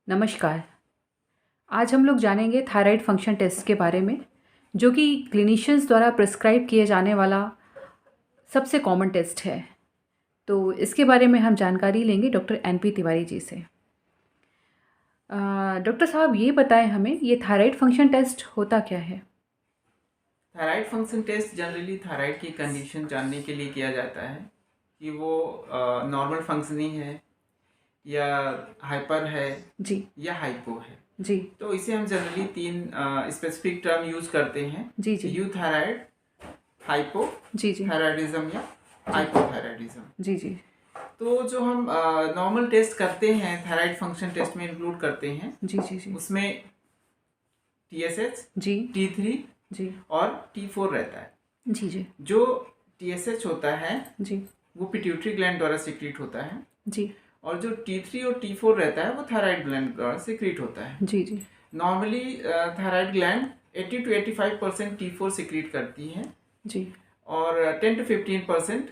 नमस्कार। आज हम लोग जानेंगे थायराइड फंक्शन टेस्ट के बारे में, जो कि क्लिनिशियंस द्वारा प्रिस्क्राइब किए जाने वाला सबसे कॉमन टेस्ट है। तो इसके बारे में हम जानकारी लेंगे डॉक्टर एनपी तिवारी जी से। डॉक्टर साहब, ये बताएं हमें, ये थायराइड फंक्शन टेस्ट होता क्या है? Thyroid function test generally thyroid की कंडीशन जानने के लिए किया जाता है कि वो नॉर्मल फंक्शनिंग है या हाइपर है जी या हाइपो है। जी तो इसे हम जनरली तीन स्पेसिफिक टर्म यूज करते हैं। जी जी यूथायराइड, हाइपो जी जी थायराइडिज्म या हाइपोथायराइडिज्म। जी जी तो जो हम नॉर्मल टेस्ट करते हैं थायराइड फंक्शन टेस्ट में इंक्लूड करते हैं, जी जी जी उसमें TSH, जी T3 जी और T4 रहता है। जी जी जो TSH होता है जी वो पिट्यूटरी ग्लैंड द्वारा सीक्रेट होता है, जी और जो T3 और T4 रहता है वो थायराइड ग्लैंड द्वारा सीक्रेट होता है। जी जी normally thyroid gland 80 to 85% T4 secrete करती है जी और 10 to 15%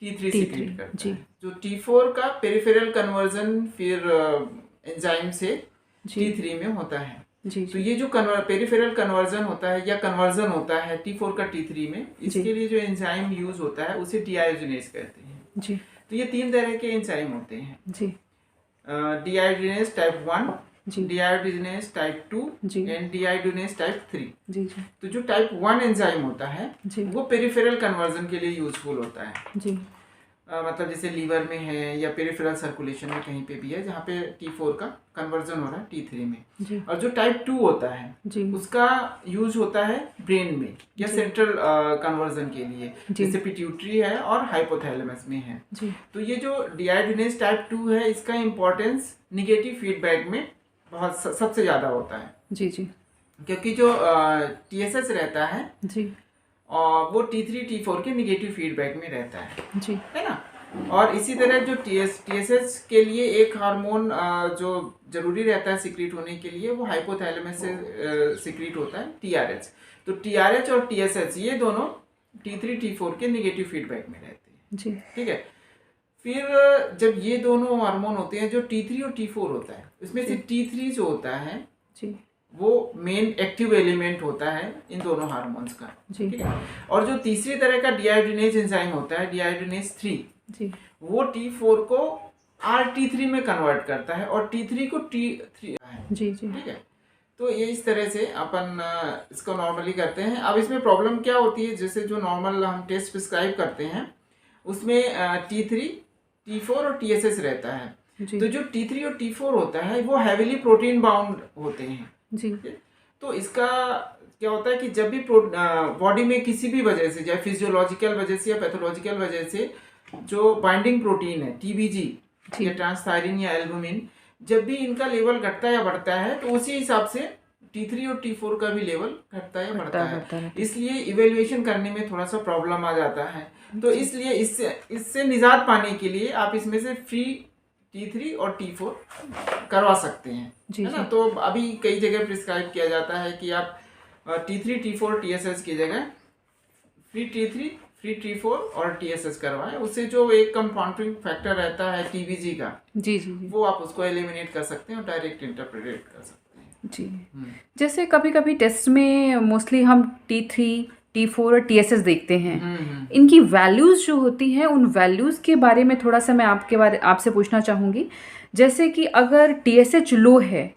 T3 सीक्रेट T3 करता जी है। जो T4 का पेरिफेरल कन्वर्जन फिर एंजाइम से जी T3 में होता है। जी तो जी ये जो पेरिफेरल कन्वर्जन होता है या कन्वर्जन होता है T4 का T3 में, इसके लिए जो एंजाइम यूज होता है उसे डीहाइड्रोजिनेज कहते हैं। जी तो ये तीन तरह के एंजाइम होते हैं। जी डीहाइड्रोजिनेज टाइप 1, जी डीहाइड्रोजिनेज टाइप 2 जी एंड डीहाइड्रोजिनेज टाइप 3। जी जी तो जो टाइप 1 एंजाइम होता है जी वो पेरिफेरल कन्वर्जन के लिए यूजफुल होता है। जी मतलब जैसे लीवर में है या पेरिफेरल सर्कुलेशन में कहीं पे भी है जहाँ पे T4 का कन्वर्जन हो रहा है T3 में। जी और जो टाइप 2 होता है जी उसका यूज होता है ब्रेन में या जी। सेंट्रल कन्वर्जन के लिए, जी। जैसे पिट्यूटरी है और हाइपोथैलेमस में है। जी तो ये जो डीहाइड्रोजिनेज टाइप 2 है, इसका इम्पोर्टेंस निगेटिव फीडबैक में बहुत सबसे ज़्यादा होता है, जी जी क्योंकि जो TSH रहता है जी और वो T3 T4 के निगेटिव फीडबैक में रहता जी है ना। और इसी तरह जो TSH के लिए एक हार्मोन जो जरूरी रहता है सीक्रेट होने के लिए, वो हाइपोथैलेमस से सीक्रेट होता है, TRH। तो TRH और TSH ये दोनों T3 T4 के निगेटिव फीडबैक में रहते हैं। जी ठीक है। फिर जब ये दोनों हार्मोन होते हैं, जो T3 और T4 होता है, इसमें से T3 जो होता है जी वो मेन एक्टिव एलिमेंट होता है इन दोनों हार्मोन्स का। जी ठीक है। और जो तीसरी तरह का डीहाइड्रोजिनेज एंजाइम होता है, डीहाइड्रोजिनेज 3, जी वो T4 को RT3 में कन्वर्ट करता है और T3 को T3 है। जी जी ठीक है। तो ये इस तरह से अपन इसको नॉर्मली करते हैं। अब इसमें प्रॉब्लम क्या होती है, जैसे जो नॉर्मल हम टेस्ट प्रिस्क्राइब करते हैं उसमें T3, T4 और TSH रहता है। जी तो जो T3 और T4 होता है वो हैवीली प्रोटीन बाउंड होते हैं। जी तो इसका क्या होता है कि जब भी बॉडी में किसी भी वजह से, चाहे फिजियोलॉजिकल वजह से या पैथोलॉजिकल वजह से, जो बाइंडिंग प्रोटीन है TBG या ट्रांसथायरिन या एल्बुमिन, जब भी इनका लेवल घटता या बढ़ता है तो उसी हिसाब से T3 और T4 का भी लेवल घटता या बढ़ता है। इसलिए इवेल्युएशन करने में थोड़ा सा प्रॉब्लम आ जाता है। तो इसलिए इससे निजात पाने के लिए आप इसमें से फ्री T3 और T4 करवा सकते हैं, है ना। तो अभी कई जगह प्रिस्क्राइब किया जाता है कि आप T3 T4 TSH की जगह फ्री T3 फ्री T4 और TSH करवाएं। उससे जो एक कंपाउंडिंग फैक्टर रहता है TBG का, जी जी जी वो आप उसको एलिमिनेट कर सकते हैं और डायरेक्ट इंटरप्रेट कर सकते हैं। जी। जैसे कभी कभी टेस्ट में मोस्टली हम T3 T4 और TSH देखते हैं। इनकी वैल्यूज़ जो होती हैं, उन वैल्यूज़ के बारे में थोड़ा सा मैं आपसे पूछना चाहूँगी। जैसे कि अगर TSH लो है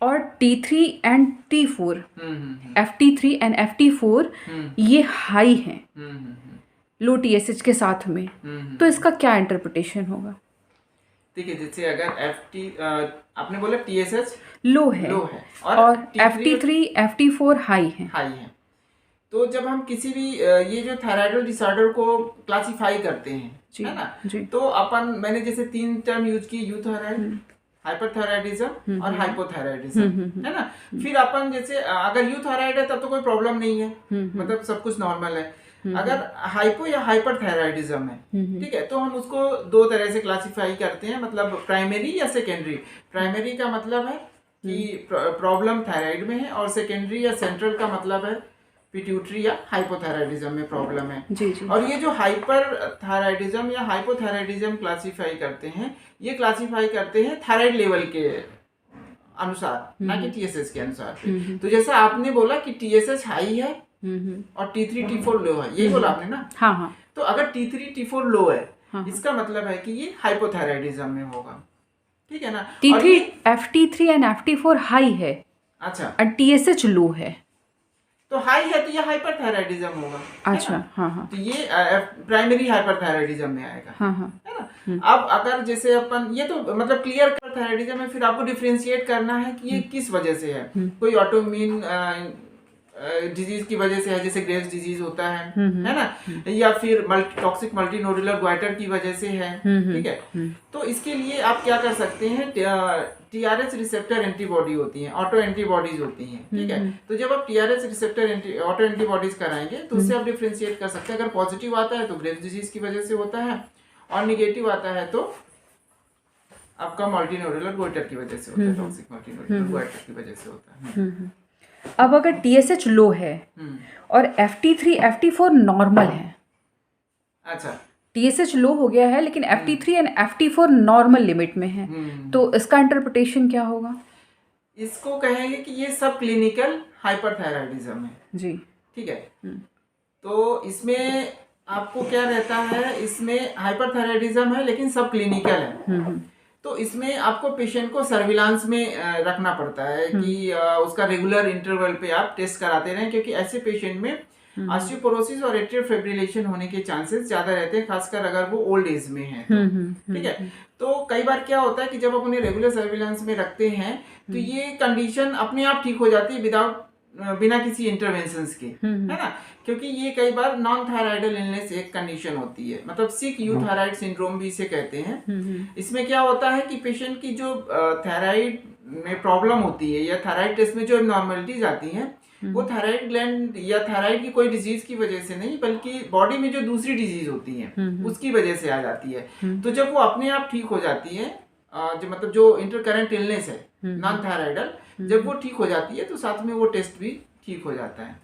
और T3 and T4, FT3 and FT4 ये हाई हैं लो TSH के साथ में, तो इसका क्या इंटरप्रिटेशन होगा? देखिए, जैसे अगर आपने बोला TSH लो है और FT3 FT4 हाई है, तो जब हम किसी भी ये जो थायराइडल डिसऑर्डर को क्लासिफाई करते हैं, है ना, तो मैंने जैसे तीन टर्म यूज की, यूथायराइड, हाइपरथायराइडिज्म और हाइपोथायराइडिज्म, है ना। फिर अपन जैसे अगर यूथायराइड है तब तो कोई प्रॉब्लम नहीं है, मतलब सब कुछ नॉर्मल है। अगर हाइपो या हाइपरथायराइडिज्म है, ठीक है, तो हम उसको दो तरह से क्लासिफाई करते हैं, मतलब प्राइमरी या सेकेंडरी। प्राइमरी का मतलब है कि प्रॉब्लम थायराइड में है, और सेकेंडरी या सेंट्रल का मतलब है पिट्यूटरी या हाइपोथायराइडिज्म में प्रॉब्लम है। जी जी। और ये जो हाइपरथायराइडिज्म या हाइपोथायराइडिज्म क्लासिफाई करते हैं, ये क्लासिफाई करते हैं थायराइड लेवल के अनुसार, ना कि TSH के अनुसार पे। तो जैसा आपने बोला कि TSH हाई है और T3 T4 लो है, यही बोला आपने ना? हाँ हाँ तो अगर T3 T4 लो है, हाँ। इसका मतलब है कि ये हाइपोथायराइडिज्म में होगा, ठीक है ना? और T3 ये FT3 एंड FT4 हाई है अच्छा, और TSH लो है। तो हाई है तो ये हाइपरथायराइडिज्म होगा, है अच्छा ना? हाँ हाँ तो ये प्राइमरी हाइपरथायराइडिज्म में आएगा, हाँ हाँ है ना? अब अगर जैसे अपन ये तो मतलब क्लियर थायराइडिज्म है, फिर आपको डिफरेंशिएट करना है कि ये किस वजह से है। कोई ऑटोइम्यून डिजीज की वजह से है, जैसे ग्रेव्स डिजीज होता है ना? या फिर टॉक्सिक मल्टीनोडुलर ग्वाइटर की वजह से है, ठीक है? तो इसके लिए आप क्या कर सकते हैं, TRH रिसेप्टर एंटीबॉडी होती हैं, ऑटो एंटीबॉडीज होती हैं, ठीक है? तो जब आप TRH रिसेप्टर ऑटो एंटीबॉडीज कराएंगे तो उससे आप डिफरेंशिएट कर सकते हैं। अगर पॉजिटिव आता है तो ग्रेव्स डिजीज की वजह से होता है, और निगेटिव आता है तो आपका मल्टीनोडुलर ग्वाइटर की वजह से होता है, टॉक्सिक मल्टीनोडुलर ग्वाइटर की वजह से होता है। अब अगर TSH लो है और FT3 FT4 नॉर्मल है, अच्छा, TSH लो हो गया है लेकिन FT3 and FT4 normal limit में है, तो इसका इंटरप्रिटेशन क्या होगा? इसको कहेंगे कि ये सब क्लिनिकल हाइपरथायराइडिज्म है जी, ठीक है। तो इसमें आपको क्या रहता है, इसमें हाइपरथायराइडिज्म है लेकिन सब क्लिनिकल है। तो इसमें आपको पेशेंट को सर्विलांस में रखना पड़ता है कि उसका रेगुलर इंटरवल पे आप टेस्ट कराते रहें, क्योंकि ऐसे पेशेंट में ऑस्टियोपोरोसिस और एट्रियल फिब्रिलेशन होने के चांसेस ज्यादा रहते हैं, खासकर अगर वो ओल्ड एज में है तो, ठीक है। तो कई बार क्या होता है कि जब आप उन्हें रेगुलर सर्विलांस में रखते हैं तो ये कंडीशन अपने आप ठीक हो जाती है बिना किसी इंटरवेंशंस के, है ना? क्योंकि ये कई बार नॉन थायराइडल इलनेस एक कंडीशन होती है, मतलब सिक यूथायराइड सिंड्रोम भी इसे कहते हैं। इसमें क्या होता है कि पेशेंट की जो थायराइड में प्रॉब्लम होती है या थायराइड टेस्ट में जो नॉर्मलिटीज आती हैं वो थायराइड ग्लैंड या थायराइड की कोई डिजीज की वजह से नहीं, बल्कि बॉडी में जो दूसरी डिजीज होती है उसकी वजह से आ जाती है। तो जब वो अपने आप ठीक हो जाती है, जो मतलब जो इंटरकरेंट इलनेस है नॉन थायराइडल, जब वो ठीक हो जाती है तो साथ में वो टेस्ट भी ठीक हो जाता है।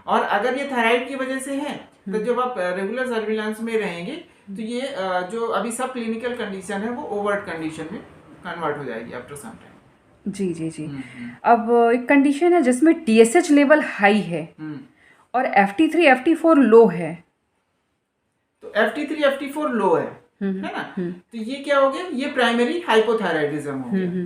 और अगर ये थायराइड की वजह से है तो जब आप रेगुलर सर्विलांस में रहेंगे तो ये जो अभी सब क्लिनिकल कंडीशन है वो ओवर्ट कंडीशन में कन्वर्ट हो जाएगी आफ्टर सम टाइम। जी जी जी। अब एक कंडीशन है जिसमें TSH लेवल हाई है और FT3 FT4 लो है। तो FT3 FT4 लो है ना? तो ये क्या हो गया, ये प्राइमरी हाइपोथायराइडिज्म हो गया,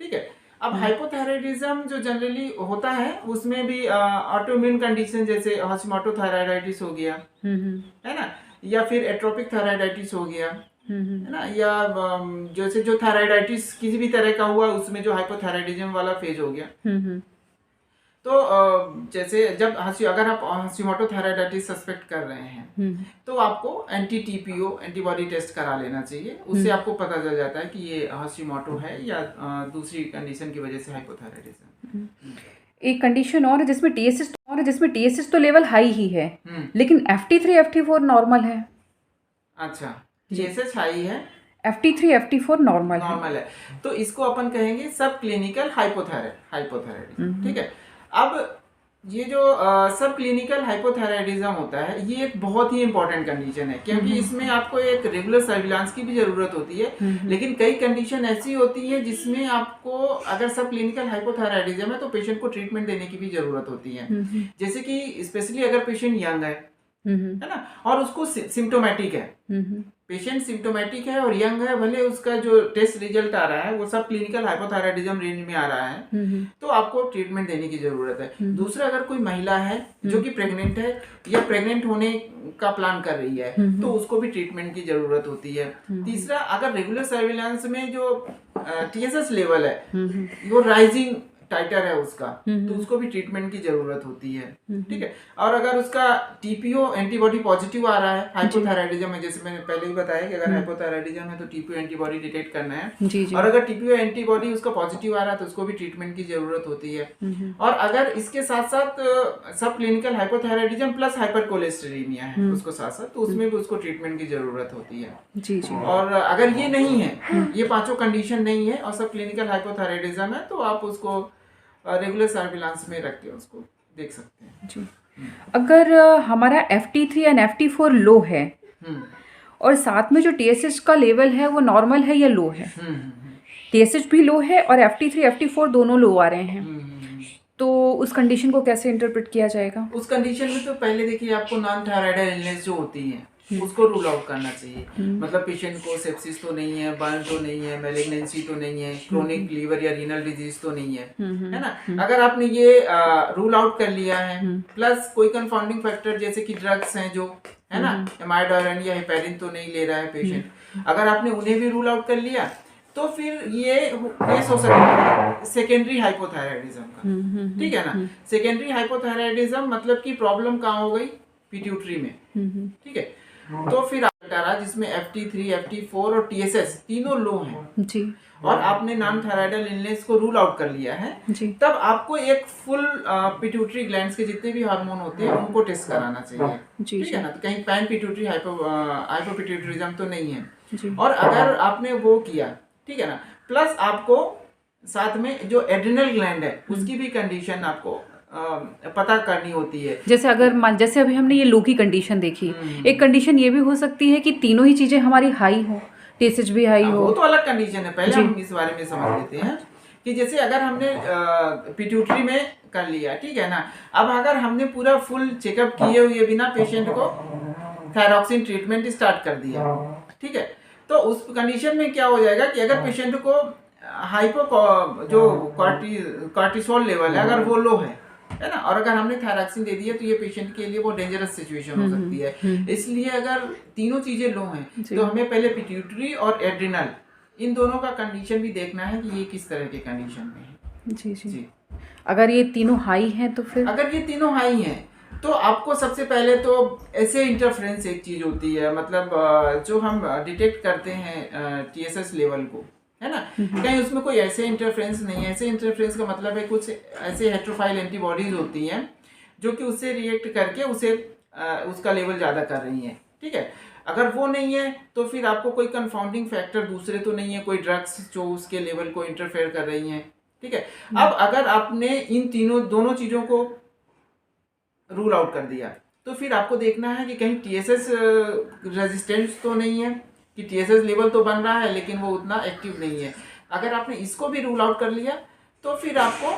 ठीक है। अब हाइपोथायराइडिज्म जो जनरली होता है उसमें भी ऑटोइम्यून कंडीशन जैसे हाशिमोटो थायराइडाइटिस हो गया, है ना, या फिर एट्रोपिक थायराइडाइटिस हो गया, है ना, या जैसे जो थायराइडाइटिस किसी भी तरह का हुआ उसमें जो हाइपोथायराइडिज्म वाला फेज हो गया। तो जैसे जब अगर आप हाशिमोटो थायराइडाइटिस सस्पेक्ट कर रहे हैं तो आपको एंटी-TPO एंटीबॉडी टेस्ट करा लेना चाहिए। उससे आपको पता चल जाता है कि ये हाशिमोटो है या दूसरी कंडीशन की वजह से हाइपोथायराइडिज्म। एक कंडीशन और है जिसमें TSH तो लेवल हाई ही है लेकिन FT3 FT4 नॉर्मल है। अच्छा, TSH हाई है, FT3 FT4 नॉर्मल है, तो इसको अपन कहेंगे सब क्लिनिकल हाइपोथायराइडिज्म, ठीक है। अब ये जो सब क्लिनिकल हाइपोथायराइडिज्म होता है ये एक बहुत ही इंपॉर्टेंट कंडीशन है, क्योंकि इसमें आपको एक रेगुलर सर्विलांस की भी जरूरत होती है, लेकिन कई कंडीशन ऐसी होती है जिसमें आपको अगर सब क्लिनिकल हाइपोथायराइडिज्म है तो पेशेंट को ट्रीटमेंट देने की भी जरूरत होती है। जैसे कि स्पेशली अगर पेशेंट यंग है ना, और उसको सिम्टोमेटिक है, पेशेंट सिम्टोमेटिक है और यंग है, भले उसका जो टेस्ट रिजल्ट आ रहा है वो सब क्लिनिकल हाइपोथायराइडिज्म रेंज में आ रहा है, तो आपको ट्रीटमेंट देने की जरूरत है। दूसरा, अगर कोई महिला है जो कि प्रेग्नेंट है या प्रेग्नेंट होने का प्लान कर रही है तो उसको भी ट्रीटमेंट की जरूरत होती है। तीसरा, अगर रेगुलर सर्विलांस में जो TSH लेवल है वो राइजिंग टाइटर है उसका, तो उसको भी ट्रीटमेंट की जरूरत होती है, ठीक है। और अगर उसका TPO एंटीबॉडी पॉजिटिव आ रहा है हाइपोथायराइडिज्म में, जैसे मैंने पहले ही बताया कि अगर हाइपोथायराइडिज्म है तो TPO एंटीबॉडी डिटेक्ट करना है, और अगर TPO एंटीबॉडी उसका पॉजिटिव आ रहा है तो उसको भी ट्रीटमेंट की जरूरत होती है। और अगर इसके साथ साथ सब क्लिनिकल हाइपोथायराइडिज्म प्लस हाइपरकोलेस्टेरेमिया है उसको साथ साथ, तो उसमें भी उसको ट्रीटमेंट की जरूरत होती है। जी जी। और अगर ये नहीं है, ये पांचों कंडीशन नहीं है और सब क्लिनिकल हाइपोथायराइडिज्म है, तो आप उसको रेगुलर सर्विलांस में रख के उसको देख सकते हैं। जी। अगर हमारा FT3 एंड FT4 लो है और साथ में जो TSH का लेवल है वो नॉर्मल है या लो है, TSH भी लो है और FT3 FT4 दोनों लो आ रहे हैं, हम्म। तो उस कंडीशन को कैसे इंटरप्रेट किया जाएगा? उस कंडीशन में तो पहले देखिए आपको नॉन थायराइडल इलनेस जो होती है उसको रूल आउट करना चाहिए। मतलब पेशेंट को सेप्सिस तो नहीं है, बर्न तो नहीं है, मैलिग्नेंसी तो नहीं है, क्रोनिक लीवर या रीनल डिजीज तो नहीं है ना। अगर आपने ये रूल आउट कर लिया है, प्लस कोई कंफाउंडिंग फैक्टर जैसे कि ड्रग्स हैं जो है ना, एमाइडोरन या हेपेरिन तो नहीं ले रहा है पेशेंट, अगर आपने उन्हें भी रूल आउट कर लिया तो फिर ये केस हो सकता है सेकेंडरी हाइपोथायराइडिज्म का। ठीक है ना। सेकेंडरी हाइपोथायराइडिज्म मतलब कि प्रॉब्लम कहाँ हो गई, पिट्यूटरी में। ठीक है, तो फिर आपका जिसमें FT3 FT4 और TSS तीनों लो हैं जी, और आपने नॉन थायराइडल इलनेस को रूल आउट कर लिया है जी, तब आपको एक फुल पिट्यूटरी ग्लैंड्स के जितने भी हार्मोन होते हैं उनको टेस्ट कराना चाहिए। जी, ठीक है ना, तो कहीं पैन पिट्यूटरी हाइपोपिट्यूटरिज्म तो नहीं है। जी, और अगर आपने वो किया, ठीक है ना, प्लस आपको साथ में जो एड्रिनल ग्लैंड है उसकी भी कंडीशन आपको पता करनी होती है। जैसे अभी हमने ये लो की कंडीशन देखी, एक कंडीशन ये भी हो सकती है कि तीनों ही चीजें हमारी हाई हो, TSH भी हाई हो। वो तो अलग कंडीशन है, पहले हम इस बारे में समझ लेते हैं कि जैसे अगर हमने पिट्यूटरी में कर लिया, ठीक है ना, अब अगर हमने पूरा फुल चेकअप किए हुए बिना पेशेंट को थायरॉक्सिन ट्रीटमेंट स्टार्ट कर दिया, ठीक है, तो उस कंडीशन में क्या हो जाएगा कि अगर पेशेंट को जो कॉर्टिसोल लेवल है अगर वो लो है ना, और अगर हमने थायरॉक्सिन दे दिया तो ये पेशेंट के लिए वो डेंजरस सिचुएशन हो सकती है। इसलिए अगर तीनों चीजें लो हैं तो हमें पहले पिट्यूटरी और एड्रिनल इन दोनों का कंडीशन भी देखना है कि ये किस तरह के कंडीशन में है। जी, जी। अगर ये तीनों हाई हैं तो फिर अगर ये तीनों हाई हैं तो आपको सबसे पहले तो ऐसे इंटरफेरेंस एक चीज होती है, मतलब जो हम डिटेक्ट करते हैं TSS लेवल को, है ना, कहीं उसमें कोई ऐसे इंटरफेरेंस नहीं है। ऐसे इंटरफेरेंस का मतलब है कुछ ऐसे हेट्रोफाइल एंटीबॉडीज होती हैं जो कि उससे रिएक्ट करके उसे उसका लेवल ज्यादा कर रही हैं। ठीक है, अगर वो नहीं है तो फिर आपको कोई कंफाउंडिंग फैक्टर दूसरे तो नहीं है, कोई ड्रग्स जो उसके लेवल को इंटरफेयर कर रही हैं। ठीक है, अब अगर आपने इन दोनों चीजों को रूल आउट कर दिया तो फिर आपको देखना है कि कहीं TSS रेजिस्टेंस तो नहीं है, कि TSS लेवल तो बन रहा है लेकिन वो उतना एक्टिव नहीं है। अगर आपने इसको भी रूल आउट कर लिया तो फिर आपको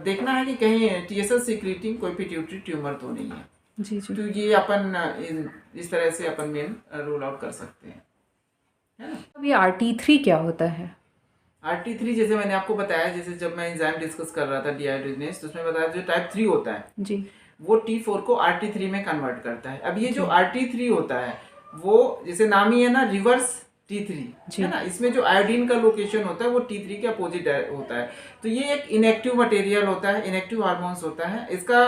देखना है कि कहीं TSS सीक्रेटिंग कोई पिट्यूटरी ट्यूमर तो नहीं है। जी, जी। तो ये अपन इस तरह से अपन मेन रूल आउट कर सकते हैं, है ना। अब ये RT3 क्या होता है? RT3 जैसे मैंने आपको बताया, जैसे जब मैं एंजाइम डिस्कस कर रहा था डिहाइड्रोजनेज, तो उसमें बताया जो टाइप 3 होता है जी, वो T4 को RT3 में कन्वर्ट करता है। अब ये जो RT3 होता है वो जैसे नाम ही है ना, रिवर्स T3 है ना, इसमें जो आयोडीन का लोकेशन होता है वो T3 के अपोजिट होता है। तो ये एक इनएक्टिव मटेरियल होता है, इनएक्टिव हार्मोन्स होता है। इसका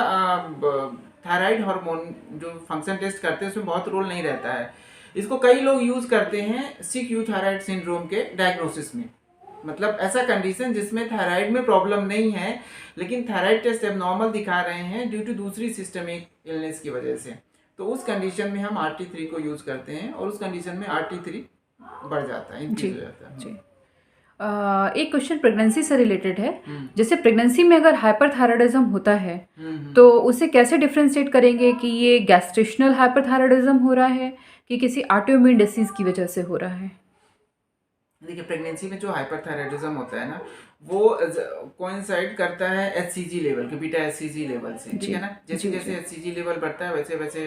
थायराइड हार्मोन जो फंक्शन टेस्ट करते हैं उसमें बहुत रोल नहीं रहता है। इसको कई लोग यूज करते हैं सिक यूथायराइड सिंड्रोम के डायग्नोसिस में, मतलब ऐसा कंडीशन जिसमें थायराइड में प्रॉब्लम नहीं है लेकिन थायराइड टेस्ट एबनॉर्मल दिखा रहे हैं ड्यू टू दूसरी सिस्टमिक इलनेस की वजह से, तो उस कंडीशन में हम RT3 को यूज करते हैं और उस कंडीशन में RT3 बढ़ जाता है, इंक्रीज हो जाता है। जी। एक क्वेश्चन प्रेगनेंसी से रिलेटेड है। जैसे प्रेगनेंसी में अगर हाइपरथायराइडिज्म होता है तो उसे कैसे डिफ्रेंशिएट करेंगे कि ये गैस्ट्रेशनल हाइपरथायराइडिज्म हो रहा है कि किसी ऑटोइम्यून डिसीज की वजह से हो रहा है? देखिए, प्रेगनेंसी में जो हाइपरथायराइडिज्म होता है ना वो कोइंसाइड करता है HCG लेवल के, बीटा HCG लेवल से। ठीक है ना, जैसे जैसे HCG लेवल बढ़ता है वैसे वैसे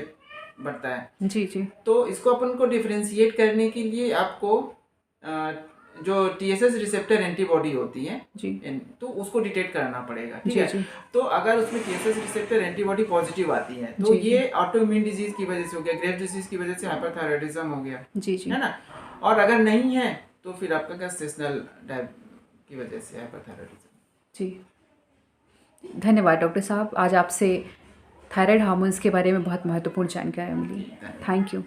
बढ़ता है। जी, जी। तो इसको अपन को डिफरेंशिएट करने के लिए आपको जो TSS रिसेप्टर एंटीबॉडी होती है जी, तो उसको डिटेक्ट करना पड़ेगा। ठीक जी, है, जी। तो अगर उसमें TSS रिसेप्टर एंटीबॉडी पॉजिटिव आती है तो जी, ये ऑटोइम्यून डिजीज की वजह से हो गया, ग्रेव्स डिजीज की वजह से हाइपरथायराइडिज्म हो गया, जी, जी। है ना। और अगर नहीं है तो फिर आपका गैस्ट्रेशनल टाइप की वजह से हाइपरथायराइडिज्म। जी, धन्यवाद डॉक्टर साहब। आज आपसे थायराइड हार्मोन्स के बारे में बहुत महत्वपूर्ण जानकारी मिली। Thank you.